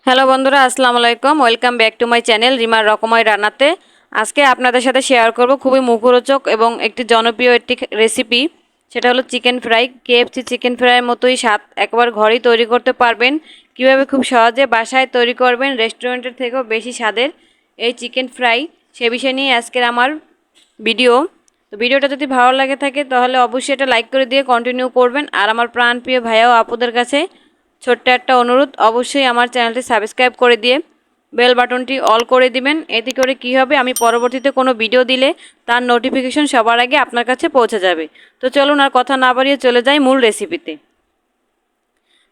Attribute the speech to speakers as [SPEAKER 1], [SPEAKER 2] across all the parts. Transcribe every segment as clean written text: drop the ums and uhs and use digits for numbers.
[SPEAKER 1] Hello বন্ধুরা, আসসালামু আলাইকুম। Welcome back to my channel রিমার রকমারি রান্নাতে। আজকে আপনাদের সাথে শেয়ার করব খুবই মুখরোচক এবং একটি জনপ্রিয় একটি রেসিপি। সেটা হলো চিকেন ফ্রাই। কেএফসি চিকেন ফ্রাইয়ের মতোই স্বাদ একবার ঘরেই তৈরি করতে পারবেন। কিভাবে খুব সহজে বাসায় তৈরি করবেন রেস্টুরেন্টের থেকেও বেশি স্বাদের এই চিকেন ফ্রাই, সে বিষয় নিয়ে আজকের আমার ভিডিও। তো ভিডিওটা যদি ভালো লাগে থাকে তাহলে অবশ্যই এটা লাইক করে দিয়ে কন্টিনিউ করবেন। আর আমার প্রাণপ্রিয় ভাইয়া ও আপুদের কাছে ছোট্ট একটা অনুরোধ, অবশ্যই আমার চ্যানেলটি সাবস্ক্রাইব করে দিয়ে বেল বাটনটি অল করে দিবেন। এতে করে কি হবে, আমি পরবর্তীতে কোনো ভিডিও দিলে তার নোটিফিকেশন সবার আগে আপনার কাছে পৌঁছে যাবে। তো চলুন আর কথা না বাড়িয়ে চলে যাই মূল রেসিপিতে।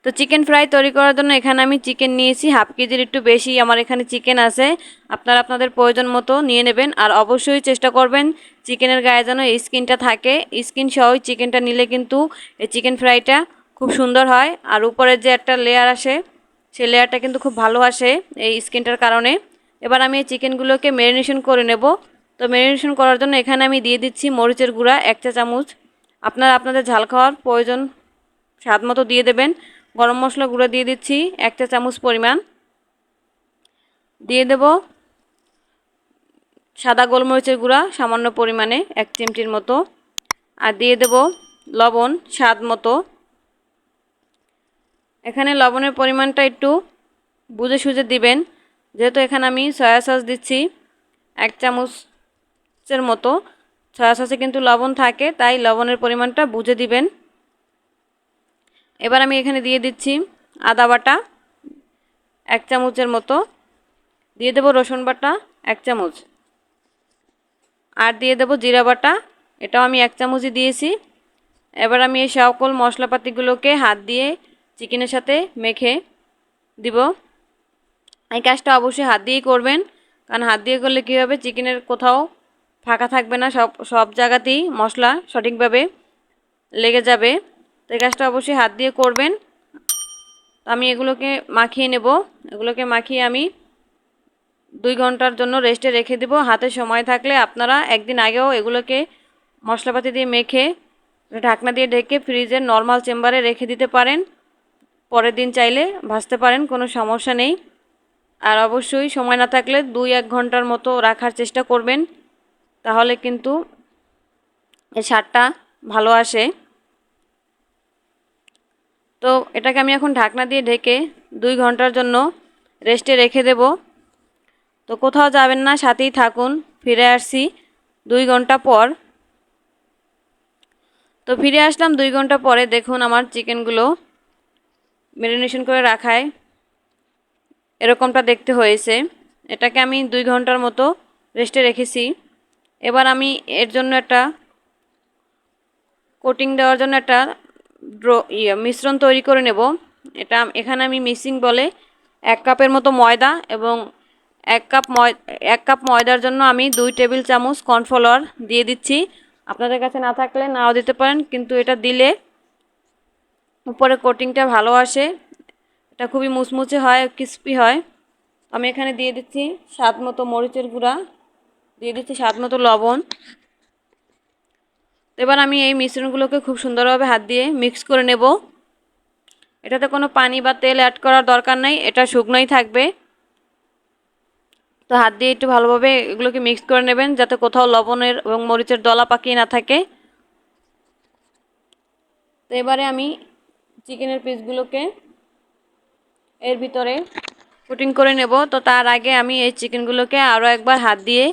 [SPEAKER 1] তো চিকেন ফ্রাই তৈরি করার জন্য এখানে আমি চিকেন নিয়েছি হাফ কেজির একটু বেশি আমার এখানে চিকেন আছে। আপনারা আপনাদের প্রয়োজন মতো নিয়ে নেবেন। আর অবশ্যই চেষ্টা করবেন চিকেনের গায়ে যেন স্কিনটা থাকে। স্কিন সহ চিকেনটা নিলে কিন্তু এই চিকেন ফ্রাইটা খুব সুন্দর হয়। আর উপরের যে একটা লেয়ার আসে, সেই লেয়ারটা কিন্তু খুব ভালো আসে এই স্কিনটার কারণে। এবার আমি এই চিকেনগুলোকে ম্যারিনেশন করে নেব। তো ম্যারিনেশন করার জন্য এখানে আমি দিয়ে দিচ্ছি মরিচের গুঁড়া 1 চা চামচ। আপনারা আপনাদের ঝাল খাওয়ার প্রয়োজন স্বাদ মতো দিয়ে দেবেন। গরম মশলা গুঁড়ো দিয়ে দিচ্ছি 1 চা চামচ পরিমাণ। দিয়ে দেব সাদা গোলমরিচের গুঁড়া সামান্য পরিমাণে 1 চিমটির মতো। আর দিয়ে দেব লবণ স্বাদ মতো। এখানে লবণের পরিমাণটা একটু বুঝে সুঝে দিবেন, যেহেতু এখানে আমি সয়া সস দিচ্ছি 1 চামচের মতো। সয়া সসে কিন্তু লবণ থাকে, তাই লবণের পরিমাণটা বুঝে দিবেন। এবার আমি এখানে দিয়ে দিচ্ছি আদা বাটা 1 চামচের মতো। দিয়ে দেব রসুন বাটা 1 চামচ। আর দিয়ে দেব জিরা বাটা, এটাও আমি 1 চামচই দিয়েছি। এবার আমি এই সকল মশলাপাতিগুলোকে হাত দিয়ে চিকেনের সাথে মেখে দিব। এই কাজটা অবশ্যই হাত দিয়েই করবেন, কারণ হাত দিয়ে করলে কী হবে, চিকেনের কোথাও ফাঁকা থাকবে না, সব সব জায়গাতেই মশলা সঠিকভাবে লেগে যাবে। তো এই কাজটা অবশ্যই হাত দিয়ে করবেন। আমি এগুলোকে মাখিয়ে নেব। এগুলোকে মাখিয়ে আমি 2 ঘন্টার জন্য রেস্টে রেখে দেব। হাতে সময় থাকলে আপনারা একদিন আগেও এগুলোকে মশলাপাতি দিয়ে মেখে ঢাকনা দিয়ে ঢেকে ফ্রিজের নর্মাল চেম্বারে রেখে দিতে পারেন। পরের দিন চাইলে ভাজতে পারেন, কোনো সমস্যা নেই। আর অবশ্যই সময় না থাকলে 2-1 ঘন্টার মতো রাখার চেষ্টা করবেন, তাহলে কিন্তু এই স্বাদটা ভালো আসে। তো এটাকে আমি এখন ঢাকনা দিয়ে ঢেকে 2 ঘন্টার জন্য রেস্টে রেখে দেব। তো কোথাও যাবেন না, সাথেই থাকুন। ফিরে আসছি 2 ঘন্টা পর। তো ফিরে আসলাম 2 ঘন্টা পরে। দেখুন আমার চিকেনগুলো ম্যারিনেশন করে রাখায় এরকমটা দেখতে হয়েছে। এটাকে আমি 2 ঘন্টার মতো রেস্টে রেখেছি। এবার আমি এর জন্য একটা কোটিং দেওয়ার জন্য একটা মিশ্রণ তৈরি করে নেব। এটা এখানে আমি মিক্সিং বলে 1 কাপের মতো ময়দা এবং 1 কাপ ময়দার জন্য আমি 2 টেবিল চামচ কর্নফ্লাওয়ার দিয়ে দিচ্ছি। আপনাদের কাছে না থাকলে নাও দিতে পারেন, কিন্তু এটা দিলে উপরে কোটিংটা ভালো আসে, এটা খুবই মুচমুচে হয়, ক্রিস্পি হয়। আমি এখানে দিয়ে দিচ্ছি স্বাদ মতো মরিচের গুঁড়া, দিয়ে দিচ্ছি স্বাদ মতো লবণ। এবার আমি এই মিশ্রণগুলোকে খুব সুন্দরভাবে হাত দিয়ে মিক্স করে নেব। এটাতে কোনো পানি বা তেল অ্যাড করার দরকার নেই, এটা শুকনোই থাকবে। তো হাত দিয়ে একটু ভালোভাবে এগুলোকে মিক্স করে নেবেন, যাতে কোথাও লবণের এবং মরিচের দলা পাকিয়ে না থাকে। তো এবারে আমি চিকেনের পিসগুলোকে এর ভিতরে কোটিং করে নেব। তো তার আগে আমি এই চিকেনগুলোকে আরও একবার হাত দিয়ে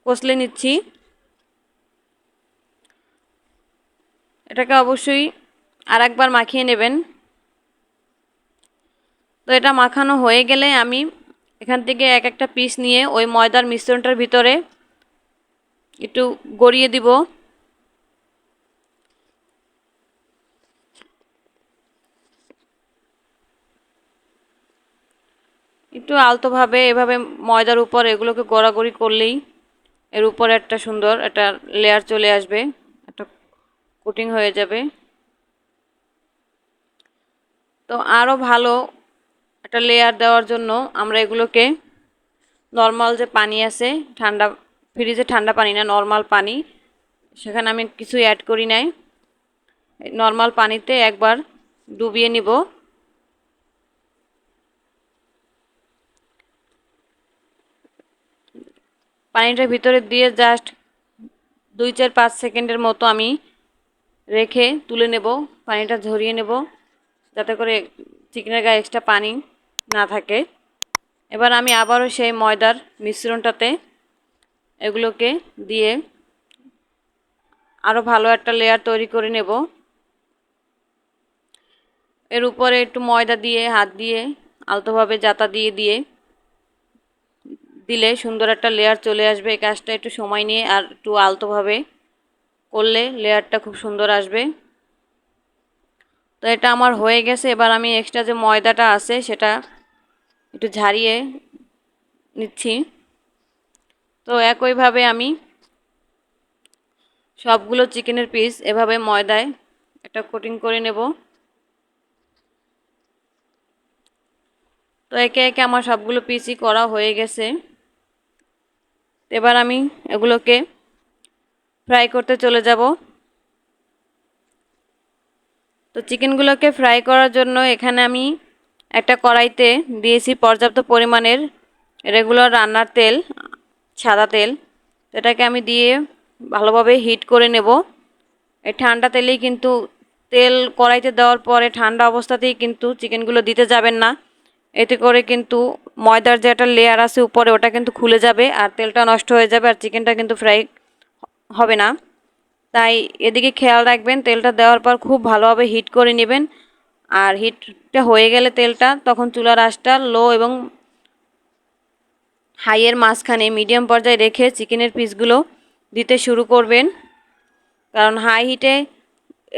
[SPEAKER 1] কষলে নিচ্ছি। এটাকে অবশ্যই আর একবার মাখিয়ে নেবেন। তো এটা মাখানো হয়ে গেলে আমি এখান থেকে একটা পিস নিয়ে ওই ময়দার মিশ্রণটার ভিতরে একটু গড়িয়ে দিব। একটু আলতোভাবে এভাবে ময়দার উপর এগুলোকে গড়াগড়ি করলেই এর উপরে একটা সুন্দর একটা লেয়ার চলে আসবে, একটা কোটিং হয়ে যাবে। তো আরও ভালো একটা লেয়ার দেওয়ার জন্য আমরা এগুলোকে নর্মাল যে পানি আছে, ঠান্ডা ফ্রিজে ঠান্ডা পানি না, নর্মাল পানি, সেখানে আমি কিছু অ্যাড করি নাই, নর্মাল পানিতে একবার ডুবিয়ে নিব। পানিটার ভিতরে দিয়ে জাস্ট 2-4-5 সেকেন্ডের মতো আমি রেখে তুলে নেব, পানিটা ঝরিয়ে নেব যাতে করে চিকেনের গায়ে এক্সট্রা পানি না থাকে। এবার আমি আবারও সেই ময়দার মিশ্রণটাতে এগুলোকে দিয়ে আরও ভালো একটা লেয়ার তৈরি করে নেব। এর উপরে একটু ময়দা দিয়ে হাত দিয়ে আলতোভাবে জাতা দিয়ে দিলে সুন্দর একটা লেয়ার চলে আসবে। এই কাজটা একটু সময় নিয়ে আর একটু আলতোভাবে করলে লেয়ারটা খুব সুন্দর আসবে। তো এটা আমার হয়ে গেছে। এবার আমি এক্সট্রা যে ময়দাটা আছে সেটা একটু ঝারিয়ে নিচ্ছি। তো একইভাবে আমি সবগুলো চিকেনের পিস এভাবে ময়দায় একটা কোটিং করে নেব। তো একে একে আমার সবগুলো পিসই করা হয়ে গেছে। এবার আমি এগুলোকে ফ্রাই করতে চলে যাব। তো চিকেনগুলোকে ফ্রাই করার জন্য এখানে আমি একটা কড়াইতে দিয়েছি পর্যাপ্ত পরিমাণের রেগুলার রান্নার তেল, সাদা তেল। এটাকে আমি দিয়ে ভালোভাবে হিট করে নেব। এই ঠান্ডা তেলেই কিন্তু তেল কড়াইতে দেওয়ার পরে ঠান্ডা অবস্থাতেই কিন্তু চিকেনগুলো দিতে যাবেন না, এতে করে কিন্তু ময়দার যে একটা লেয়ার আছে উপরে ওটা কিন্তু খুলে যাবে আর তেলটা নষ্ট হয়ে যাবে আর চিকেনটা কিন্তু ফ্রাই হবে না। তাই এদিকে খেয়াল রাখবেন, তেলটা দেওয়ার পর খুব ভালোভাবে হিট করে নেবেন। আর হিটটা হয়ে গেলে তেলটা তখন চুলার আঁচটা লো এবং হাইয়ের মাঝখানে মিডিয়াম পর্যায়ে রেখে চিকেনের পিসগুলো দিতে শুরু করবেন। কারণ হাই হিটে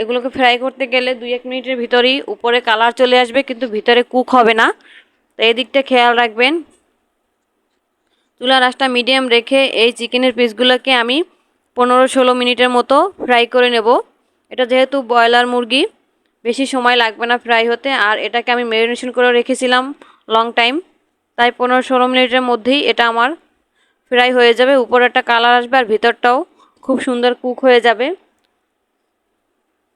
[SPEAKER 1] এগুলোকে ফ্রাই করতে গেলে 2-1 মিনিটের ভিতরেই উপরে কালার চলে আসবে কিন্তু ভিতরে কুক হবে না। তো এই দিকটা খেয়াল রাখবেন। চুলার আঁচটা মিডিয়াম রেখে এই চিকেনের পিসগুলোকে আমি 15-16 মিনিটের মতো ফ্রাই করে নেব। এটা যেহেতু ব্রয়লার মুরগি বেশি সময় লাগবে না ফ্রাই হতে, আর এটাকে আমি ম্যারিনেশন করে রেখেছিলাম লং টাইম, তাই 15-16 মিনিটের মধ্যেই এটা আমার ফ্রাই হয়ে যাবে। উপরে একটা কালার আসবে আর ভিতরটাও খুব সুন্দর কুক হয়ে যাবে।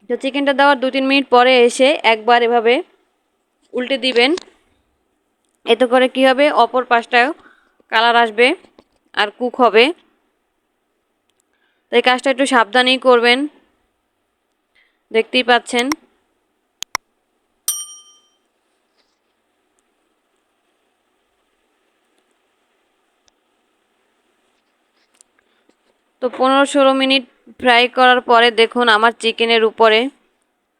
[SPEAKER 1] তো চিকেনটা দেওয়ার 2-3 মিনিট পরে এসে একবার এভাবে উল্টে দিবেন। এতে করে কি হবে, অপর পাশটাও কালার আসবে আর কুক হবে। তো এই কাজটা একটু সাবধানেই করবেন, দেখতেই পাচ্ছেন। তো 15-16 মিনিট ফ্রাই করার পরে দেখুন আমার চিকেনের উপরে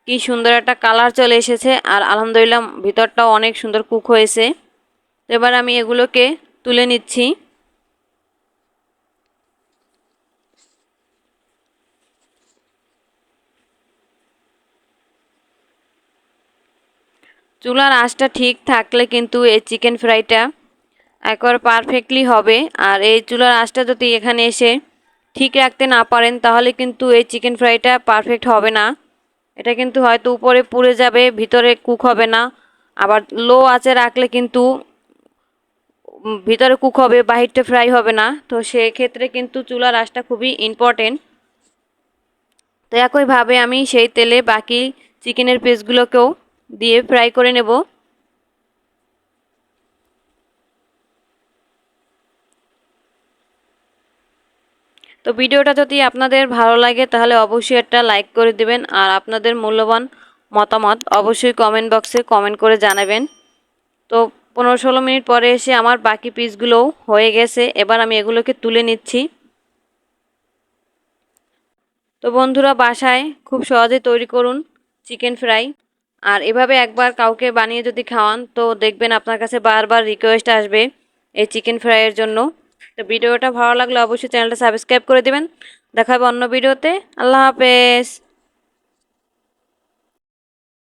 [SPEAKER 1] কি সুন্দর একটা কালার চলে এসেছে আর আলহামদুলিল্লাহ ভিতরটাও অনেক সুন্দর কুক হয়েছে। তো এবার আমি এগুলোকে তুলে নিচ্ছি। চুলার আঁচটা ঠিক থাকলে কিন্তু এই চিকেন ফ্রাইটা একবার পারফেক্টলি হবে। আর এই চুলার আঁচটা যদি এখানে এসে ঠিক রাখতে না পারেন তাহলে কিন্তু এই চিকেন ফ্রাইটা পারফেক্ট হবে না। এটা কিন্তু হয়তো উপরে পুড়ে যাবে, ভিতরে কুক হবে না। আবার লো আঁচে রাখলে কিন্তু ভিতরে কুক হবে, বাহিরটা ফ্রাই হবে না। তো সেক্ষেত্রে কিন্তু চুলার আঁচটা খুবই ইম্পর্টেন্ট। তো একইভাবে আমি সেই তেলে বাকি চিকেনের পিসগুলোকেও দিয়ে ফ্রাই করে নেব। তো ভিডিওটা যদি আপনাদের ভালো লাগে তাহলে অবশ্যই একটা লাইক করে দিবেন আর আপনাদের মূল্যবান মতামত অবশ্যই কমেন্ট বক্সে কমেন্ট করে জানাবেন। তো 15-16 মিনিট পরে এসে আমার বাকি পিসগুলোও হয়ে গেছে। এবার আমি এগুলোকে তুলে নিচ্ছি। তো বন্ধুরা বাসায় খুব সহজে তৈরি করুন চিকেন ফ্রাই, আর এভাবে একবার কাউকে বানিয়ে যদি খাওয়ান তো দেখবেন আপনার কাছে বারবার রিকোয়েস্ট আসবে এই চিকেন ফ্রাইয়ের জন্য। তো ভিডিওটা ভালো লাগলে অবশ্যই চ্যানেলটা সাবস্ক্রাইব করে দিবেন। দেখা হবে অন্য ভিডিওতে। আল্লাহ হাফেজ।